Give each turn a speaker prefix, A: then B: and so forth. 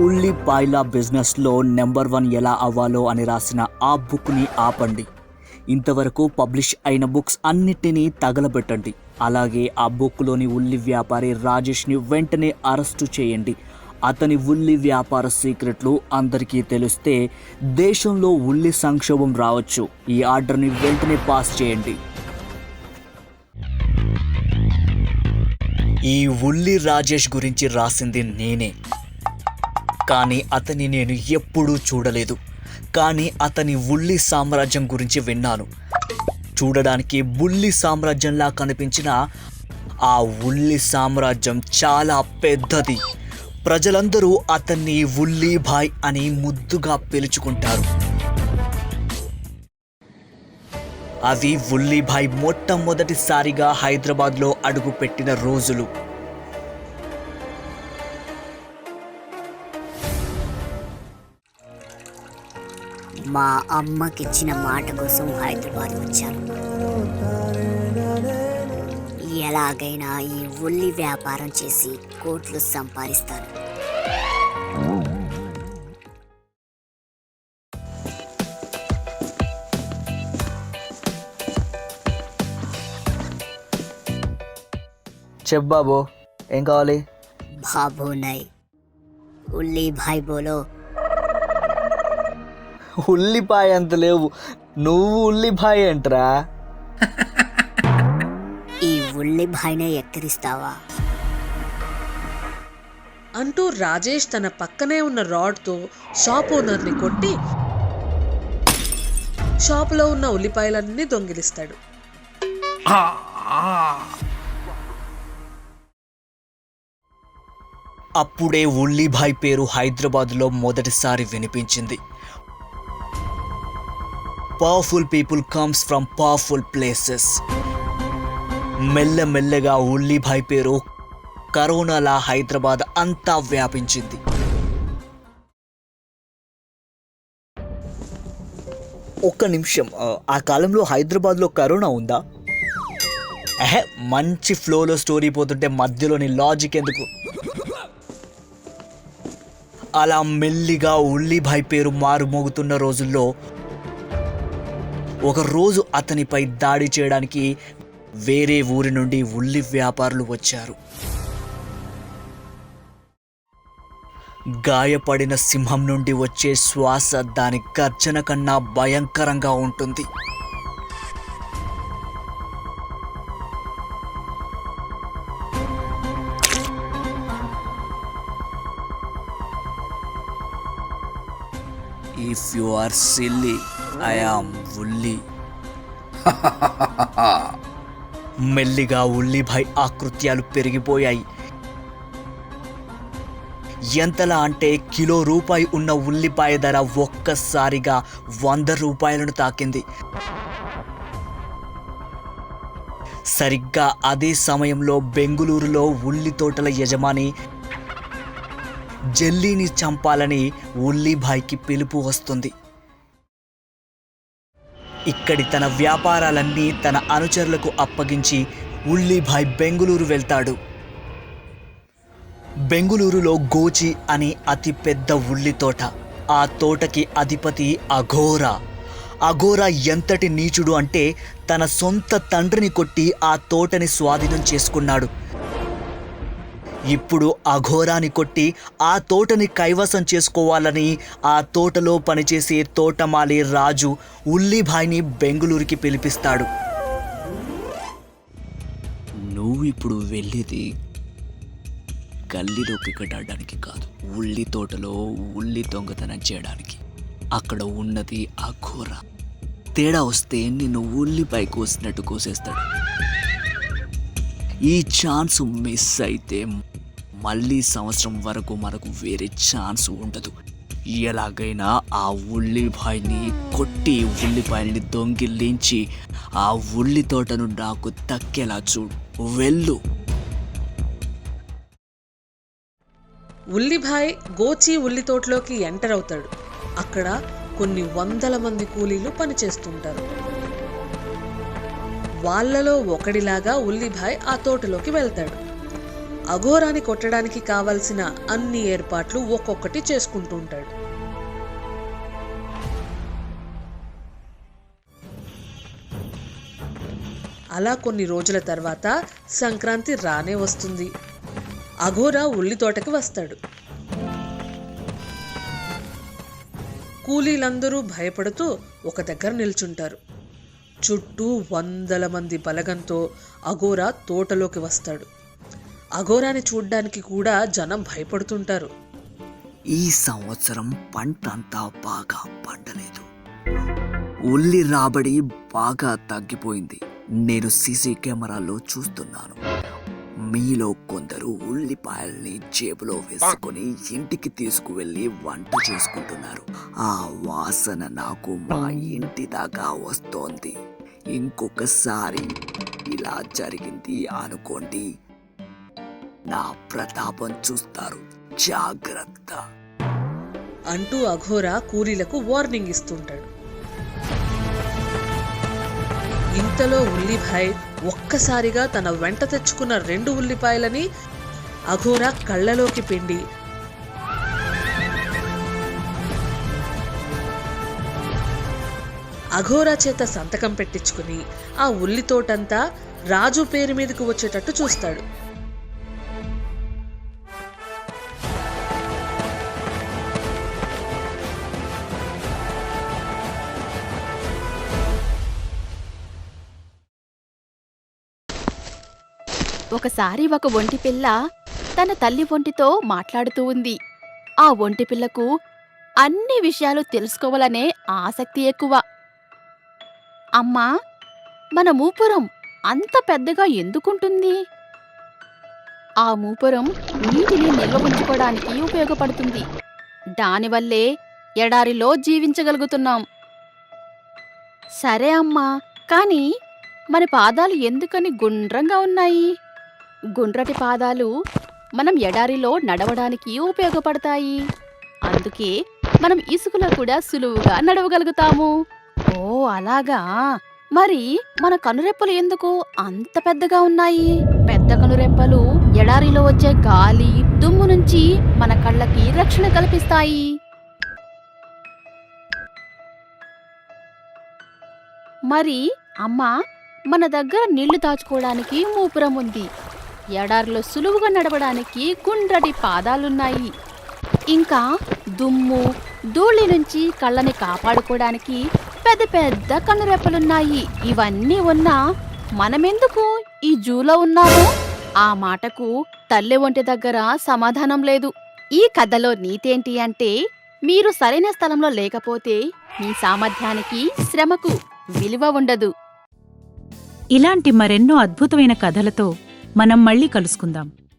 A: ఉల్లిపాయల బిజినెస్లో నెంబర్ 1 ఎలా అవ్వాలో అని రాసిన ఆ బుక్ని ఆపండి. ఇంతవరకు పబ్లిష్ అయిన బుక్స్ అన్నిటినీ తగలబెట్టండి. అలాగే ఆ బుక్లోని ఉల్లి వ్యాపారి రాజేష్ని వెంటనే అరెస్టు చేయండి. అతని ఉల్లి వ్యాపార సీక్రెట్లు అందరికీ తెలిస్తే దేశంలో ఉల్లి సంక్షోభం రావచ్చు. ఈ ఆర్డర్ని వెంటనే పాస్ చేయండి. ఈ ఉల్లి రాజేష్ గురించి రాసింది నేనే, కానీ అతని నేను ఎప్పుడూ చూడలేదు. కానీ అతని ఉల్లి సామ్రాజ్యం గురించి విన్నాను. చూడడానికి బుల్లి సామ్రాజ్యంలా కనిపించిన ఆ ఉల్లి సామ్రాజ్యం చాలా పెద్దది. ప్రజలందరూ అతన్ని ఉల్లి భాయ్ అని ముద్దుగా పిలుచుకుంటారు. అవి ఉల్లి భాయ్ మొట్టమొదటిసారిగా హైదరాబాద్లో అడుగుపెట్టిన రోజులు.
B: మా అమ్మకిచ్చిన మాట కోసం హైదరాబాద్ వచ్చాను. ఎలాగైనా ఈ ఉల్లి వ్యాపారం చేసి కోట్లు సంపాదిస్తాను.
A: చెప్ బాబు, ఏం కావాలి?
B: బాబు నై ఉల్లి భాయ్ బోలో.
A: ఉల్లిపాయ అంత లేవు, నువ్వు ఉల్లిపాయ అంటరా?
B: ఈ ఉల్లి భాయ్నే ఎక్కిరిస్తావా
C: అంటూ రాజేష్ తన పక్కనే ఉన్న రాడ్తో షాప్ ఓనర్ని కొట్టి షాపులో ఉన్న ఉల్లిపాయలన్నీ దొంగిలిస్తాడు.
A: అప్పుడే ఉల్లిభాయ్ పేరు హైదరాబాద్లో మొదటిసారి వినిపించింది. Powerful people comes from powerful places. మెల్లమెల్లగా ఉల్లిభాయ్ పేరు కరోనాలా హైదరాబాద్ అంతా వ్యాపించింది. ఒక్క నిమిషం, ఆ కాలంలో హైదరాబాద్లో కరోనా ఉందా? మంచి ఫ్లోలో స్టోరీ పోతుంటే మధ్యలోని లాజిక్ ఎందుకు? అలా మెల్లిగా ఉల్లిభాయ్ పేరు మారుమోగుతున్న రోజుల్లో ఒకరోజు అతనిపై దాడి చేయడానికి వేరే ఊరి నుండి ఉల్లి వ్యాపారులు వచ్చారు. గాయపడిన సింహం నుండి వచ్చే శ్వాస దాని గర్జన కన్నా భయంకరంగా ఉంటుంది. If you are silly, I am ఉల్లి. మెల్లిగా ఉల్లిభాయ్ ఆకృత్యాలు పెరిగిపోయాయి. ఎంతలా అంటే కిలో రూపాయి ఉన్న ఉల్లిపాయ ధర ఒక్కసారిగా 100 రూపాయలను తాకింది. సరిగ్గా అదే సమయంలో బెంగుళూరులో ఉల్లి తోటల యజమాని జెల్లీని చంపాలని ఉల్లిభాయ్కి పిలుపు వస్తుంది. ఇక్కడి తన వ్యాపారాలన్నీ తన అనుచరులకు అప్పగించి ఉల్లిభాయ్ బెంగుళూరు వెళ్తాడు. బెంగుళూరులో గోచి అని అతి పెద్ద ఉల్లి తోట. ఆ తోటకి అధిపతి అఘోరా. అఘోరా ఎంతటి నీచుడు అంటే తన సొంత తండ్రిని కొట్టి ఆ తోటని స్వాధీనం చేసుకున్నాడు. ఇప్పుడు అఘోరాని కొట్టి ఆ తోటని కైవసం చేసుకోవాలని ఆ తోటలో పనిచేసే తోటమాలి రాజు ఉల్లిభాయ్ని బెంగుళూరుకి పిలిపిస్తాడు. నువ్వు ఇప్పుడు వెళ్ళేది గల్లీలోకి కట్టడానికి కాదు, ఉల్లి తోటలో ఉల్లి దొంగతనం చేయడానికి. అక్కడ ఉన్నది అఘోరా. తేడా వస్తే నిన్ను ఉల్లిపాయ కోసినట్టు కోసేస్తాడు. ఈ ఛాన్స్ మిస్ అయితే మళ్ళీ సంవత్సరం వరకు మనకు వేరే ఛాన్స్ ఉండదు. ఎలాగైనా ఆ ఉల్లిపాయని కొట్టి ఉల్లిపాయని దొంగిలించి ఆ ఉల్లి తోటను నాకు దక్కేలా చూడు. వెళ్ళు.
C: ఉల్లిభాయ్ గోచి ఉల్లి తోటలోకి ఎంటర్ అవుతాడు. అక్కడ కొన్ని వందల మంది కూలీలు పనిచేస్తుంటారు. వాళ్ళలో ఒకడిలాగా ఉల్లిభాయ్ ఆ తోటలోకి వెళ్తాడు. అఘోరాని కొట్టడానికి కావలసిన అన్ని ఏర్పాట్లు ఒక్కొక్కటి చేసుకుంటూ ఉంటాడు. అలా కొన్ని రోజుల తర్వాత సంక్రాంతి రానే వస్తుంది. అఘోరా ఉల్లి తోటకి వస్తాడు. కూలీలందరూ భయపడుతూ ఒక దగ్గర నిల్చుంటారు. చుట్టూ 100 మంది బలగంతో అఘోరా తోటలోకి వస్తాడు. అఘోరాని చూడ్డానికి కూడా జనం భయపడుతుంటారు.
A: ఈ సంవత్సరం పంట అంతా బాగా పండలేదు. ఉల్లి రాబడి బాగా తగ్గిపోయింది. నేను సీసీ కెమెరాలో చూస్తున్నాను. మీలో కొందరు ఉల్లిపాయల్ని జేబులో వేసుకుని ఇంటికి తీసుకువెళ్ళి వంట చేసుకుంటున్నారు. ఆ వాసన నాకు మా ఇంటి దాకా వస్తోంది. ఇంకొకసారి ఇలా జరిగింది అనుకోండి, నా ప్రతాపం చూస్తారు, జాగ్రత్త
C: అంటూ అఘోరా కూలీలకు వార్నింగ్ ఇస్తుంటాడు. ఇంతలో ఉల్లిభాయ్ ఒక్కసారిగా తన వెంట తెచ్చుకున్న 2 ఉల్లిపాయలని అఘోరా కళ్ళలోకి పిండి అఘోరా చేత సంతకం పెట్టించుకుని ఆ ఉల్లి తోటంతా రాజు పేరు మీదకు వచ్చేటట్టు చూస్తాడు.
D: ఒకసారి ఒక ఒంటిపిల్ల తన తల్లి ఒంటితో మాట్లాడుతూ ఉంది. ఆ ఒంటిపిల్లకు అన్ని విషయాలు తెలుసుకోవాలనే ఆసక్తి ఎక్కువ. అమ్మా, మన మూపురం అంత పెద్దగా ఎందుకుంటుంది? ఆ మూపురం నీటిని నిల్వ ఉంచుకోవడానికి ఉపయోగపడుతుంది. దానివల్లే ఎడారిలో జీవించగలుగుతున్నాం. సరే అమ్మా, కానీ మన పాదాలు ఎందుకని గుండ్రంగా ఉన్నాయి? గుండ్రటి పాదాలు మనం ఎడారిలో నడవడానికి ఉపయోగపడతాయి. అందుకే మనం ఇసుకలో కూడా సులువుగా నడవగలుగుతాము. ఓ అలాగా. మరి మన కనురెప్పలు ఎందుకు అంత పెద్దగా ఉన్నాయి? పెద్ద కనురెప్పలు ఎడారిలో వచ్చే గాలి, దుమ్ము నుంచి మన కళ్ళకి రక్షణ కల్పిస్తాయి. మరి అమ్మా, మన దగ్గర నీళ్లు దాచుకోవడానికి మూపురం ఉంది. ఎడారిలో సులువుగా నడవడానికి గుండ్రటి పాదాలున్నాయి. ఇంకా దుమ్ము, ధూళి నుంచి కళ్ళని కాపాడుకోవడానికి పెద్ద పెద్ద కనురెప్పలున్నాయి. ఇవన్నీ ఉన్నా మనమెందుకు ఈ జూలో ఉన్నాము? ఆ మాటకు తల్లి ఒంటి దగ్గర సమాధానం లేదు. ఈ కథలో నీతేంటి అంటే, మీరు సరైన స్థలంలో లేకపోతే మీ సామర్థ్యానికి, శ్రమకు విలువ ఉండదు.
E: ఇలాంటి మరెన్నో అద్భుతమైన కథలతో మనం మళ్ళీ కలుసుకుందాం.